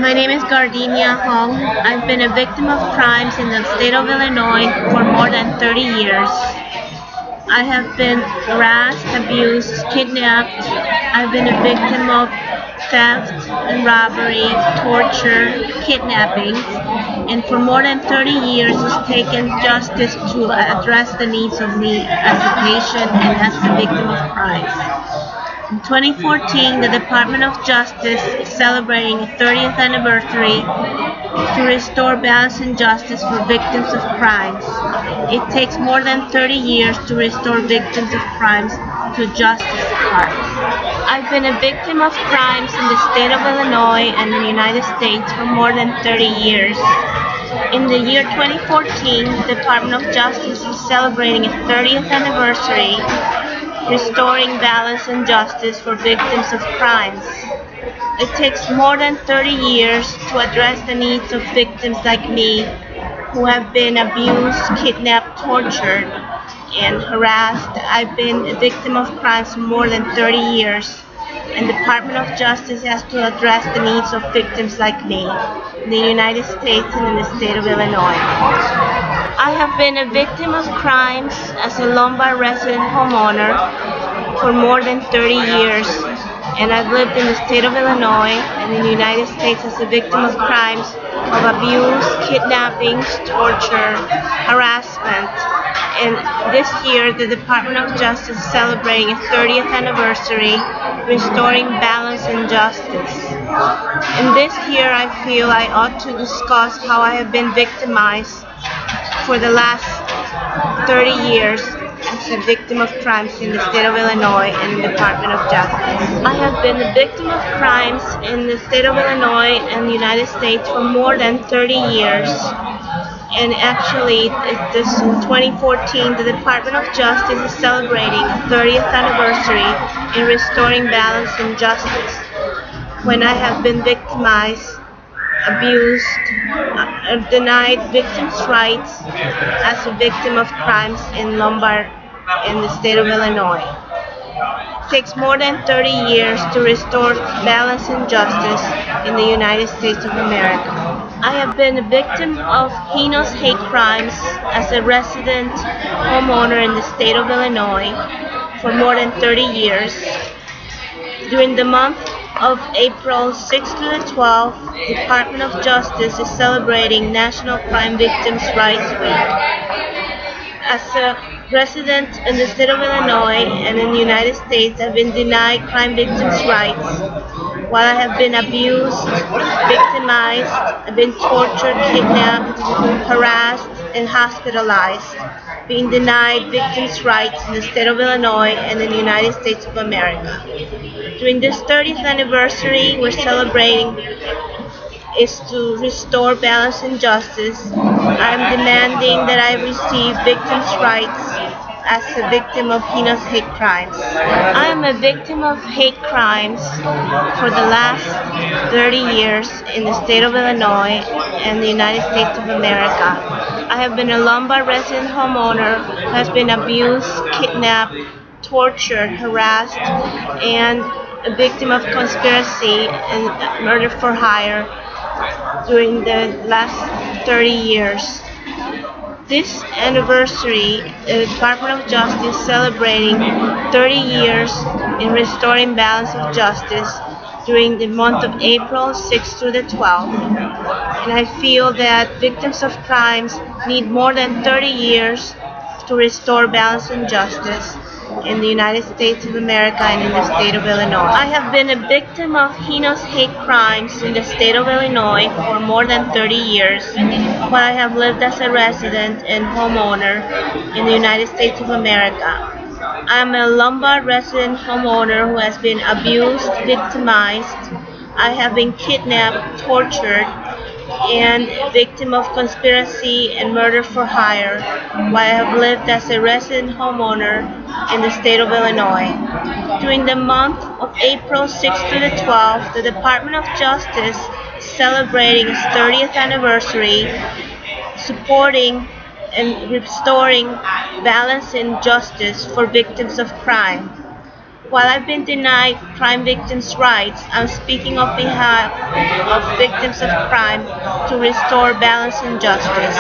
My name is Gardenia Hong. I've been a victim of crimes in the state of Illinois for more than 30 years. I have been harassed, abused, kidnapped. I've been a victim of theft and robbery, torture, kidnappings, and for more than 30 years it's taken justice to address the needs of me as a patient and as a victim of crimes. In 2014, the Department of Justice is celebrating its 30th anniversary to restore balance and justice for victims of crimes. It takes more than 30 years to restore victims of crimes to justice parts. I've been a victim of crimes in the state of Illinois and in the United States for more than 30 years. In the year 2014, the Department of Justice is celebrating its 30th anniversary restoring balance and justice for victims of crimes. It takes more than 30 years to address the needs of victims like me who have been abused, kidnapped, tortured, and harassed. I've been a victim of crimes for more than 30 years, and the Department of Justice has to address the needs of victims like me in the United States and in the state of Illinois. I have been a victim of crimes as a Lombard resident homeowner for more than 30 years, and I've lived in the state of Illinois and in the United States as a victim of crimes of abuse, kidnappings, torture, harassment. And this year, the Department of Justice is celebrating its 30th anniversary, restoring balance and justice. And this year, I feel I ought to discuss how I have been victimized for the last 30 years as a victim of crimes in the state of Illinois and the Department of Justice. I have been a victim of crimes in the state of Illinois and the United States for more than 30 years. And actually, this in 2014, the Department of Justice is celebrating its 30th anniversary in restoring balance and justice. When I have been victimized, abused, denied victims' rights as a victim of crimes in Lombard in the state of Illinois. It takes more than 30 years to restore balance and justice in the United States of America. I have been a victim of heinous hate crimes as a resident homeowner in the state of Illinois for more than 30 years. During the month of April 6 to the 12th, the Department of Justice is celebrating National Crime Victims' Rights Week. As a resident in the state of Illinois and in the United States, I've been denied crime victims' rights while I have been abused, victimized, I've been tortured, kidnapped, harassed, and hospitalized, being denied victims' rights in the state of Illinois and in the United States of America. During this 30th anniversary we're celebrating is to restore balance and justice. I'm demanding that I receive victims' rights as a victim of heinous hate crimes. I am a victim of hate crimes for the last 30 years in the state of Illinois and the United States of America. I have been a Lombard resident homeowner who has been abused, kidnapped, tortured, harassed, and a victim of conspiracy and murder for hire during the last 30 years. This anniversary, the Department of Justice is celebrating 30 years in restoring balance of justice during the month of April 6 to the 12th. And I feel that victims of crimes need more than 30 years to restore balance and justice in the United States of America and in the state of Illinois. I have been a victim of heinous hate crimes in the state of Illinois for more than 30 years, while I have lived as a resident and homeowner in the United States of America. I am a Lombard resident homeowner who has been abused, victimized. I have been kidnapped, tortured, and victim of conspiracy and murder for hire, while I have lived as a resident homeowner in the state of Illinois. During the month of April 6 to the 12th, the Department of Justice is celebrating its 30th anniversary, supporting and restoring balance and justice for victims of crime. While I've been denied crime victims' rights, I'm speaking on behalf of victims of crime to restore balance and justice.